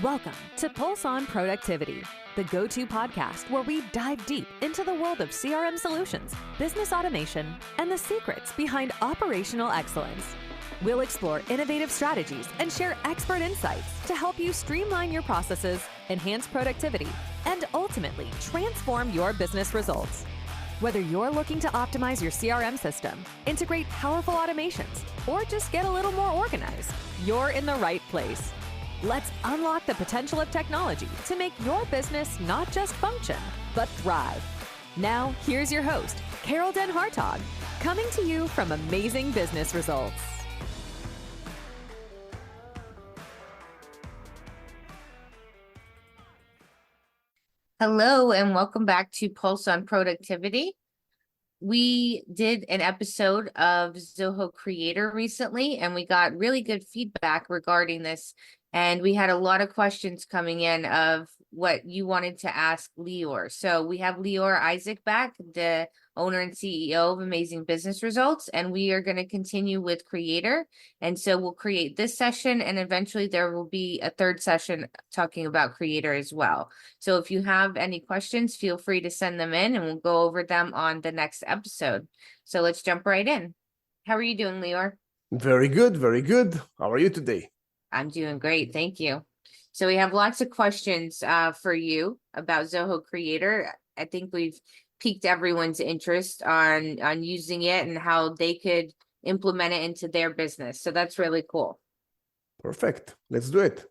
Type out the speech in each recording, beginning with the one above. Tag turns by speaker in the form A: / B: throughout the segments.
A: Welcome to Pulseon Productivity, the go-to podcast where we dive deep into the world of CRM solutions, business automation, and the secrets behind operational excellence. We'll explore innovative strategies and share expert insights to help you streamline your processes, enhance productivity, and ultimately transform your business results. Whether you're looking to optimize your CRM system, integrate powerful automations, or just get a little more organized, you're in the right place. Let's unlock the potential of technology to make your business not just function, but thrive. Now, here's your host, Carol Den Hartog, coming to you from Amazing Business Results.
B: Hello, and welcome back to Pulseon Productivity. We did an episode of Zoho Creator recently, and we got really good feedback regarding this. And we had a lot of questions coming in of what you wanted to ask Lior. So we have Lior Isaac back, the owner and CEO of Amazing Business Results, and we are going to continue with Creator. And so we'll create this session, and eventually there will be a third session talking about Creator as well. So if you have any questions, feel free to send them in, and we'll go over them on the next episode. So let's jump right in. How are you doing, Lior?
C: Very good, very good. How are you today?
B: I'm doing great, thank you. So we have lots of questions for you about Zoho Creator. I think we've piqued everyone's interest on using it and how they could implement it into their business. So that's really cool.
C: Perfect. Let's do it.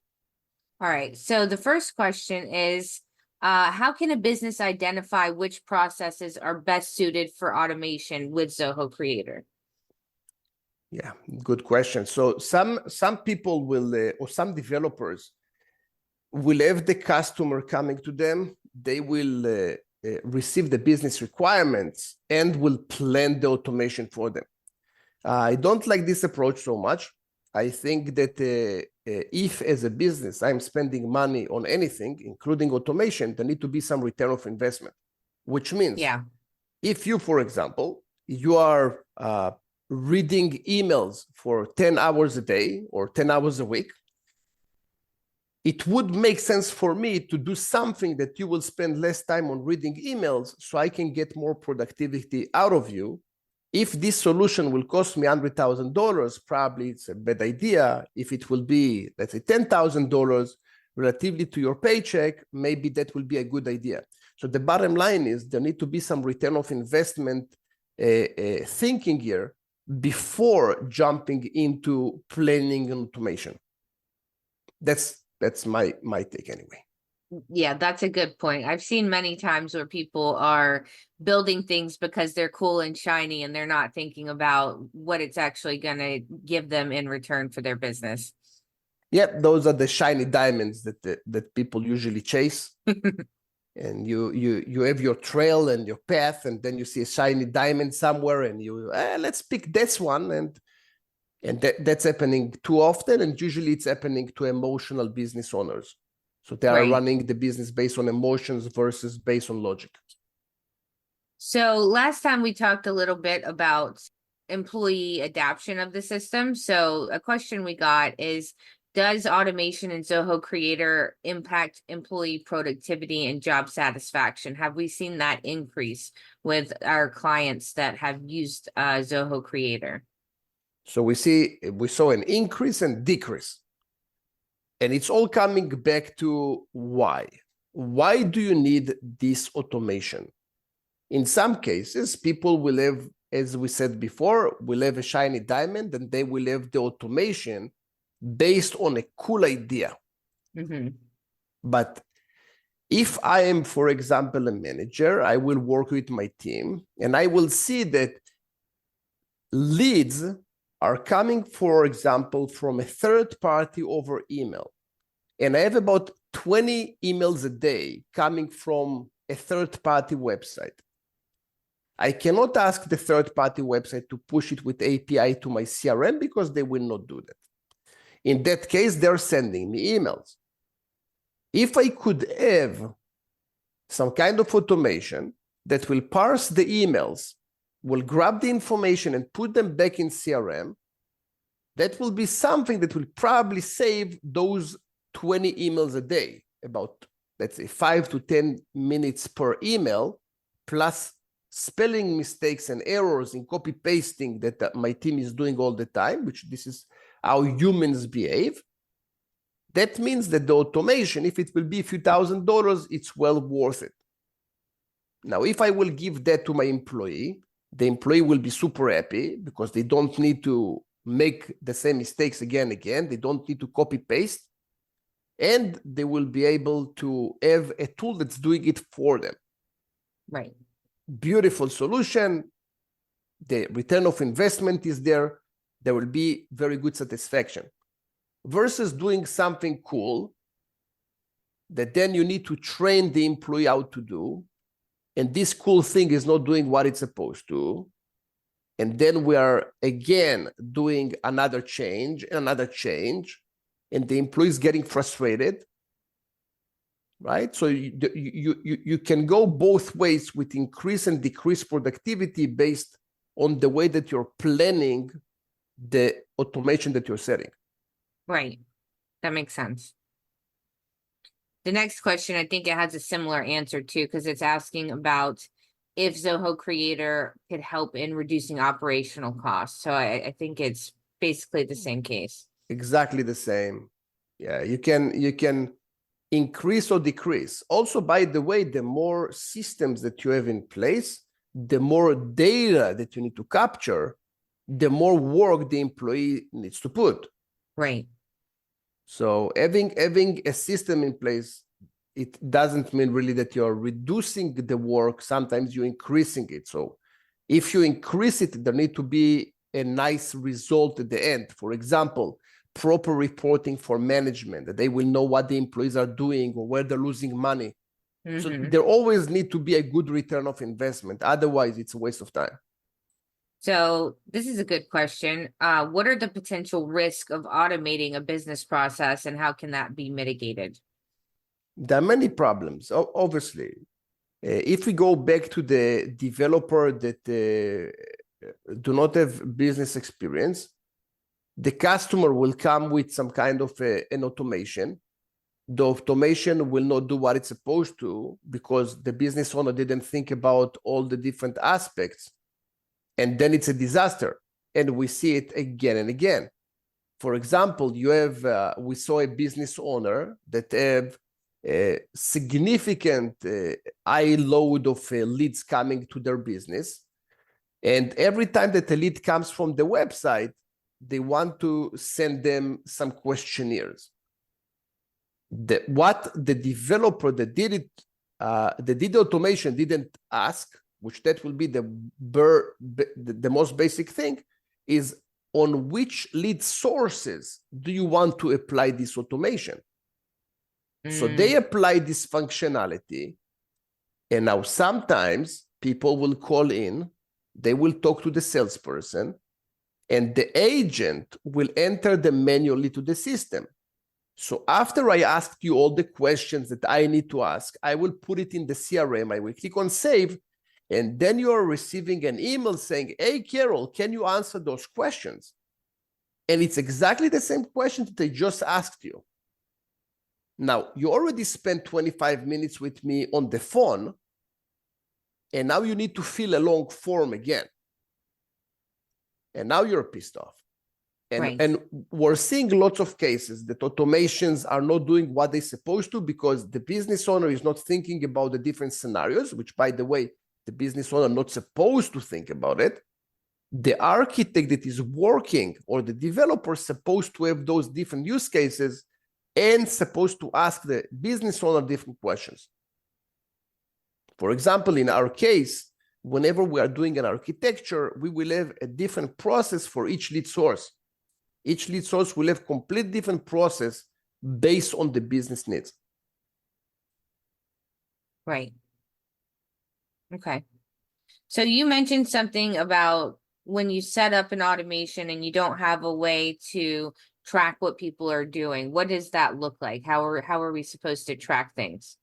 B: All right. So the first question is, how can a business identify which processes are best suited for automation with Zoho Creator?
C: Yeah, good question. So some people will, or some developers will have the customer coming to them. They will receive the business requirements and will plan the automation for them. I don't like this approach so much. I think that if as a business I'm spending money on anything, including automation, there need to be some return of investment, which means if you, for example, you are reading emails for 10 hours a day or 10 hours a week, it would make sense for me to do something that you will spend less time on reading emails so I can get more productivity out of you. If this solution will cost me $100,000, probably it's a bad idea. If it will be, let's say, $10,000 relatively to your paycheck, maybe that will be a good idea. So the bottom line is there need to be some return of investment thinking here before jumping into planning and automation. That's my take anyway.
B: Yeah, that's a good point. I've seen many times where people are building things because they're cool and shiny and they're not thinking about what it's actually going to give them in return for their business.
C: Yep, those are the shiny diamonds that people usually chase. And you have your trail and your path, and then you see a shiny diamond somewhere, and you let's pick this one, and that's happening too often, and usually it's happening to emotional business owners. So they are running the business based on emotions versus based on logic.
B: So last time we talked a little bit about employee adoption of the system. So a question we got is, does automation in Zoho Creator impact employee productivity and job satisfaction? Have we seen that increase with our clients that have used Zoho Creator?
C: So we saw an increase and decrease. And it's all coming back to why. Why do you need this automation? In some cases, people will have, as we said before, will have a shiny diamond, and they will have the automation based on a cool idea. Mm-hmm. But if I am, for example, a manager, I will work with my team, and I will see that leads are coming, for example, from a third party over email. And I have about 20 emails a day coming from a third party website. I cannot ask the third party website to push it with API to my CRM because they will not do that. In that case, they're sending me emails. If I could have some kind of automation that will parse the emails, will grab the information and put them back in CRM, that will be something that will probably save those 20 emails a day, about, let's say, 5 to 10 minutes per email, plus spelling mistakes and errors in copy pasting that my team is doing all the time, which this is how humans behave. That means that the automation, if it will be a few $1,000s, it's well worth it. Now, if I will give that to my employee, the employee will be super happy because they don't need to make the same mistakes again and again. They don't need to copy paste, and they will be able to have a tool that's doing it for them.
B: Right.
C: Beautiful solution. The return of investment is there. There will be very good satisfaction. Versus doing something cool that then you need to train the employee how to do, and this cool thing is not doing what it's supposed to. And then we are again doing another change, and the employee is getting frustrated, right? So you can go both ways with increase and decrease productivity based on the way that you're planning the automation that you're setting.
B: Right. That makes sense. The next question, I think it has a similar answer too, because it's asking about if Zoho Creator could help in reducing operational costs. So I think it's basically the same case.
C: Exactly the same. Yeah, you can increase or decrease. Also, by the way, the more systems that you have in place, the more data that you need to capture, the more work the employee needs to put.
B: Right.
C: So having a system in place, it doesn't mean really that you're reducing the work. Sometimes you're increasing it. So if you increase it, there need to be a nice result at the end. For example, proper reporting for management, that they will know what the employees are doing or where they're losing money. Mm-hmm. So there always need to be a good return of investment. Otherwise, it's a waste of time.
B: So this is a good question. What are the potential risks of automating a business process, and how can that be mitigated?
C: There are many problems, obviously. If we go back to the developer that do not have business experience, the customer will come with some kind of an automation. The automation will not do what it's supposed to because the business owner didn't think about all the different aspects. And then it's a disaster. And we see it again and again. For example, we saw a business owner that have a significant high load of leads coming to their business. And every time that a lead comes from the website, they want to send them some questionnaires. What the developer that did it, that did the automation didn't ask, which that will be the most basic thing, is on which lead sources do you want to apply this automation? So they apply this functionality, and now sometimes people will call in, they will talk to the salesperson, and the agent will enter them manually to the system. So after I asked you all the questions that I need to ask, I will put it in the CRM, I will click on save, and then you're receiving an email saying, hey, Carol, can you answer those questions? And it's exactly the same question that I just asked you. Now, you already spent 25 minutes with me on the phone, and now you need to fill a long form again. And now you're pissed off. And we're seeing lots of cases that automations are not doing what they're supposed to because the business owner is not thinking about the different scenarios, which, by the way, the business owner not supposed to think about it. The architect that is working or the developer is supposed to have those different use cases and supposed to ask the business owner different questions. For example, in our case, whenever we are doing an architecture, we will have a different process for each lead source. Each lead source will have complete different process based on the business needs.
B: Right. Okay. So you mentioned something about when you set up an automation and you don't have a way to track what people are doing. What does that look like? How are we supposed to track things?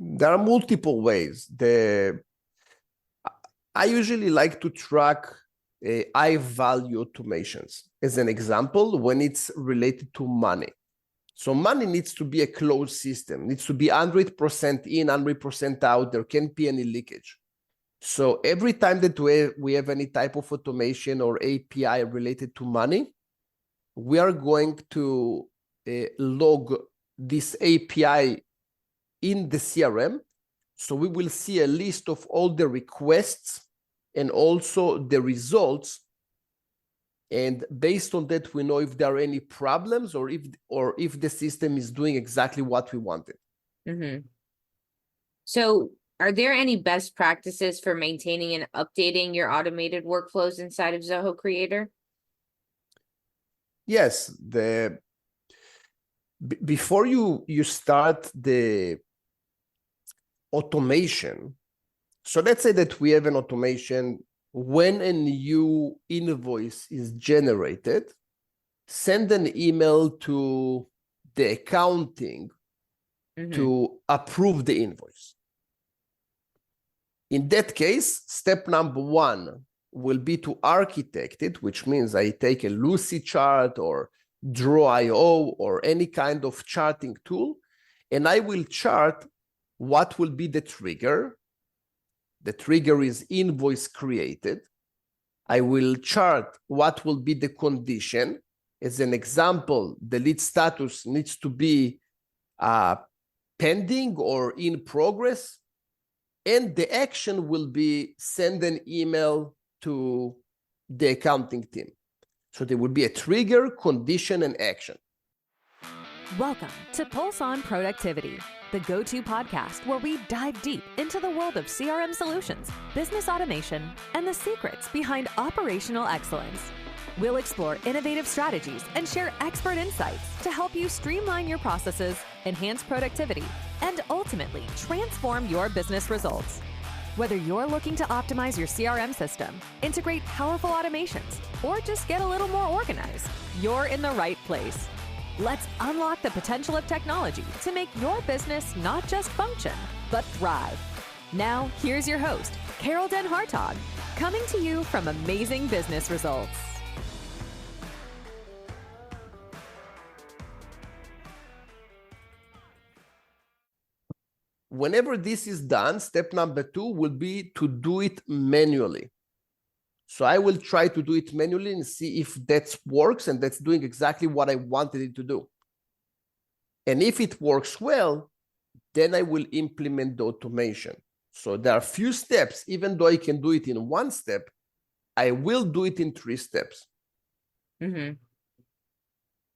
C: There are multiple ways. I usually like to track high value automations. As an example, when it's related to money. So money needs to be a closed system, needs to be 100% in, 100% out. There can't be any leakage. So every time that we have any type of automation or API related to money, we are going to log this API in the CRM. So we will see a list of all the requests and also the results. And based on that, we know if there are any problems or if the system is doing exactly what we wanted.
B: Mm-hmm. So are there any best practices for maintaining and updating your automated workflows inside of Zoho Creator?
C: Yes. Before you start the automation, so let's say that we have an automation. When a new invoice is generated, send an email to the accounting to approve the invoice. In that case, step number 1 will be to architect it, which means I take a Lucy chart or Draw.io or any kind of charting tool, and I will chart what will be the trigger. The trigger is invoice created. I will chart what will be the condition. As an example, the lead status needs to be pending or in progress. And the action will be send an email to the accounting team. So there will be a trigger, condition, and action.
A: Welcome to Pulseon Productivity, the go-to podcast where we dive deep into the world of CRM solutions, business automation, and the secrets behind operational excellence. We'll explore innovative strategies and share expert insights to help you streamline your processes, enhance productivity, and ultimately transform your business results. Whether you're looking to optimize your CRM system, integrate powerful automations, or just get a little more organized, you're in the right place. Let's unlock the potential of technology to make your business not just function, but thrive. Now, here's your host, Carol Den Hartog, coming to you from Amazing Business Results.
C: Whenever this is done, step number 2 will be to do it manually. So I will try to do it manually and see if that works and that's doing exactly what I wanted it to do. And if it works well, then I will implement the automation. So there are a few steps. Even though I can do it in 1 step, I will do it in 3 steps.
B: Mm-hmm.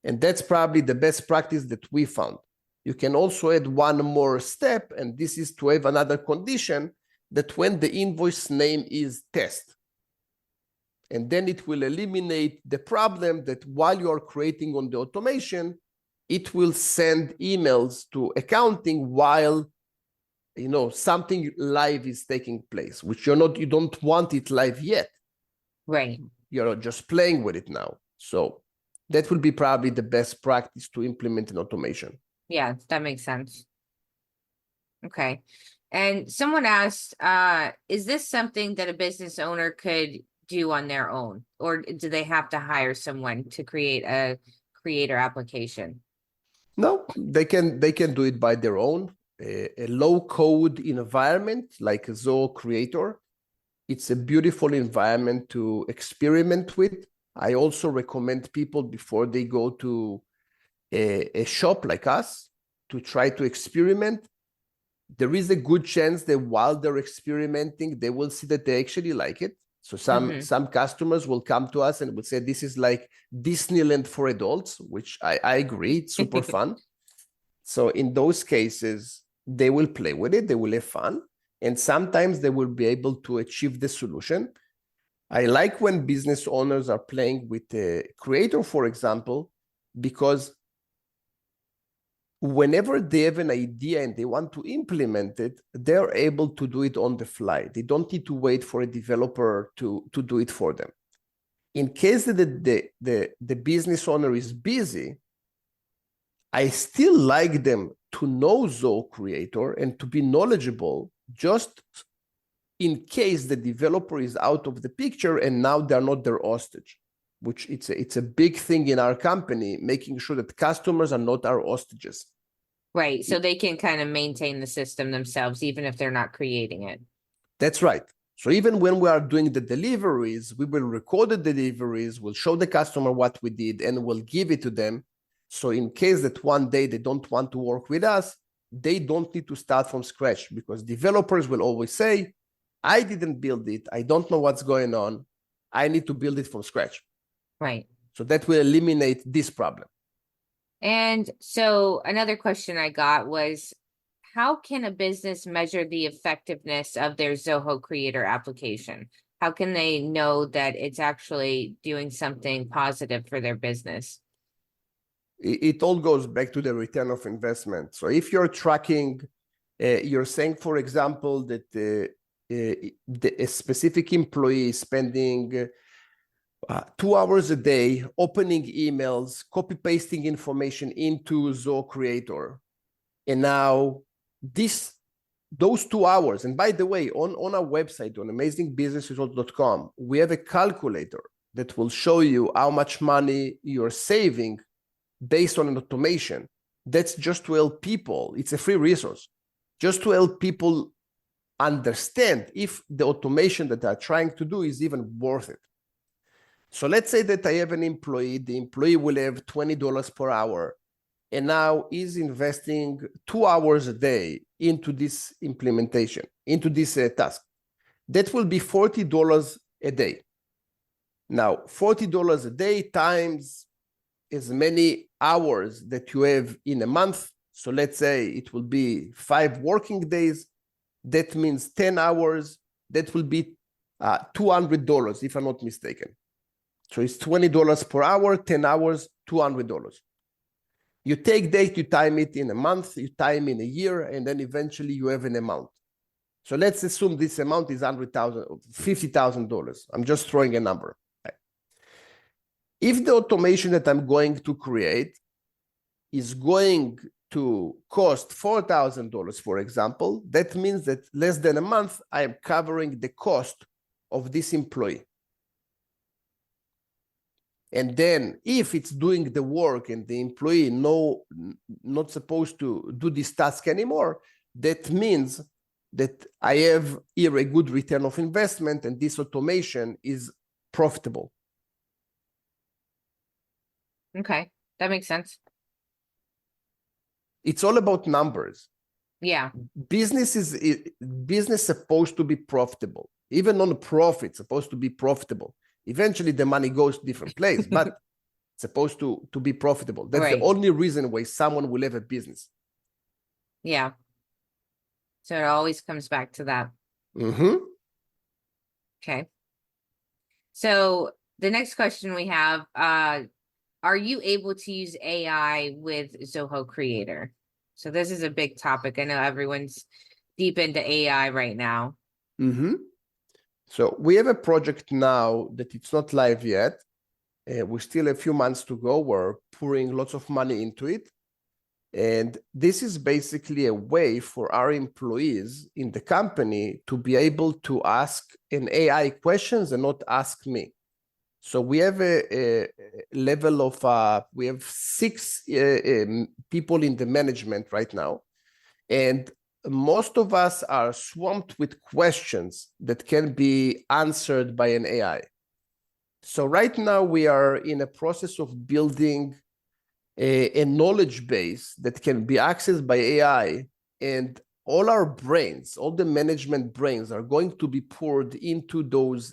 C: And that's probably the best practice that we found. You can also add 1 more step, and this is to have another condition that when the invoice name is test. And then it will eliminate the problem that while you are creating on the automation, it will send emails to accounting while something live is taking place, which you don't want it live yet.
B: Right.
C: You're just playing with it now. So that will be probably the best practice to implement an automation.
B: Yeah, that makes sense. Okay. And someone asked, is this something that a business owner could do on their own? Or do they have to hire someone to create a creator application?
C: No, they can do it by their own. A low-code environment like Zoho Creator, it's a beautiful environment to experiment with. I also recommend people before they go to a shop like us to try to experiment. There is a good chance that while they're experimenting, they will see that they actually like it. So some customers will come to us and will say, this is like Disneyland for adults, which I agree, it's super fun. So in those cases, they will play with it, they will have fun, and sometimes they will be able to achieve the solution. I like when business owners are playing with a creator, for example, because whenever they have an idea and they want to implement it, they're able to do it on the fly. They don't need to wait for a developer to do it for them. In case that the business owner is busy, I still like them to know Zoho Creator and to be knowledgeable just in case the developer is out of the picture and now they're not their hostage. which it's a big thing in our company, making sure that customers are not our hostages.
B: Right. So they can kind of maintain the system themselves, even if they're not creating it.
C: That's right. So even when we are doing the deliveries, we will record the deliveries, we'll show the customer what we did, and we'll give it to them. So in case that one day they don't want to work with us, they don't need to start from scratch, because developers will always say, I didn't build it. I don't know what's going on. I need to build it from scratch.
B: Right.
C: So that will eliminate this problem.
B: And so another question I got was, how can a business measure the effectiveness of their Zoho Creator application? How can they know that it's actually doing something positive for their business?
C: It all goes back to the return of investment. So if you're tracking, you're saying, for example, that a specific employee is spending 2 hours a day opening emails, copy-pasting information into Zoho Creator. And now those 2 hours, and by the way, on our website, on amazingbusinessresults.com, we have a calculator that will show you how much money you're saving based on an automation. That's just to help people. It's a free resource, just to help people understand if the automation that they're trying to do is even worth it. So let's say that I have an employee, the employee will have $20 per hour, and now he's investing 2 hours a day into this implementation, into this task. That will be $40 a day. Now, $40 a day times as many hours that you have in a month. So let's say it will be 5 working days. That means 10 hours. That will be $200, if I'm not mistaken. So it's $20 per hour, 10 hours, $200. You take that, you time it in a month, you time in a year, and then eventually you have an amount. So let's assume this amount is $50,000. I'm just throwing a number. Right? If the automation that I'm going to create is going to cost $4,000, for example, that means that less than a month, I am covering the cost of this employee. And then if it's doing the work and the employee not supposed to do this task anymore, that means that I have here a good return of investment and this automation is profitable.
B: Okay, that makes sense.
C: It's all about numbers.
B: Yeah.
C: Business supposed to be profitable. Even non-profit supposed to be profitable. Eventually the money goes to different place, but it's supposed to be profitable. That's
B: right.
C: The only reason why someone will have a business.
B: Yeah. So it always comes back to that.
C: Mm-hmm.
B: Okay. So the next question we have, are you able to use AI with Zoho Creator? So this is a big topic. I know everyone's deep into AI right now.
C: Mm-hmm. So we have a project now that it's not live yet. We still have a few months to go. We're pouring lots of money into it. And this is basically a way for our employees in the company to be able to ask an AI questions and not ask me. So we have a level of, we have 6 people in the management right now. And most of us are swamped with questions that can be answered by an AI. So right now we are in a process of building a knowledge base that can be accessed by AI, and all our brains, all the management brains are going to be poured into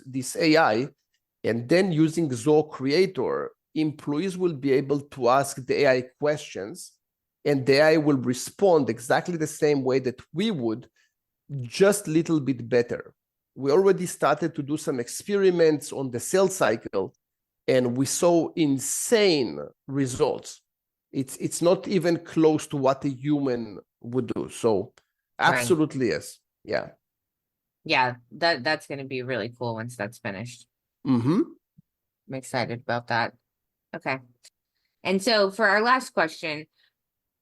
C: this AI, and then using Zoho Creator, employees will be able to ask the AI questions, and the AI will respond exactly the same way that we would, just a little bit better. We already started to do some experiments on the sales cycle, and we saw insane results. It's not even close to what a human would do. So absolutely, right. Yes. Yeah.
B: Yeah, that's going to be really cool once that's finished.
C: Mm-hmm.
B: I'm excited about that. Okay. And so for our last question,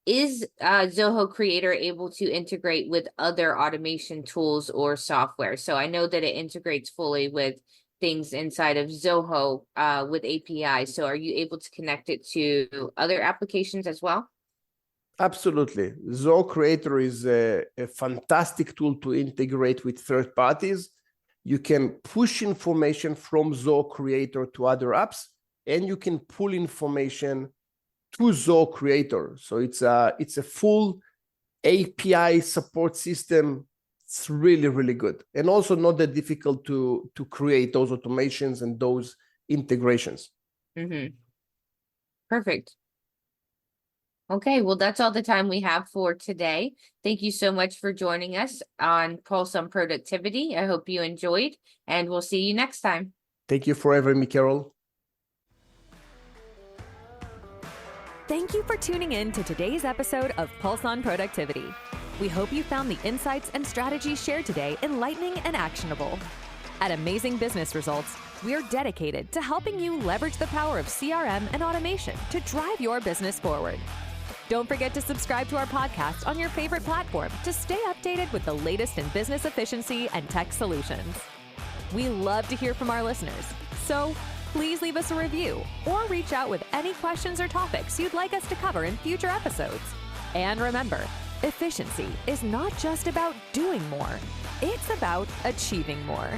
B: is Zoho Creator able to integrate with other automation tools or software? So I know that it integrates fully with things inside of Zoho with APIs. So are you able to connect it to other applications as well?
C: Absolutely. Zoho Creator is a fantastic tool to integrate with third parties. You can push information from Zoho Creator to other apps, and you can pull information to Zoho Creator. So it's a full API support system. It's really, really good. And also not that difficult to create those automations and those integrations.
B: Mm-hmm. Perfect. Okay, well, that's all the time we have for today. Thank you so much for joining us on Pulseon Productivity. I hope you enjoyed, and we'll see you next time.
C: Thank you for having me, Carol.
A: Thank you for tuning in to today's episode of Pulseon Productivity. We hope you found the insights and strategies shared today enlightening and actionable. At Amazing Business Results, we're dedicated to helping you leverage the power of CRM and automation to drive your business forward. Don't forget to subscribe to our podcast on your favorite platform to stay updated with the latest in business efficiency and tech solutions. We love to hear from our listeners, so please leave us a review or reach out with any questions or topics you'd like us to cover in future episodes. And remember, efficiency is not just about doing more, it's about achieving more.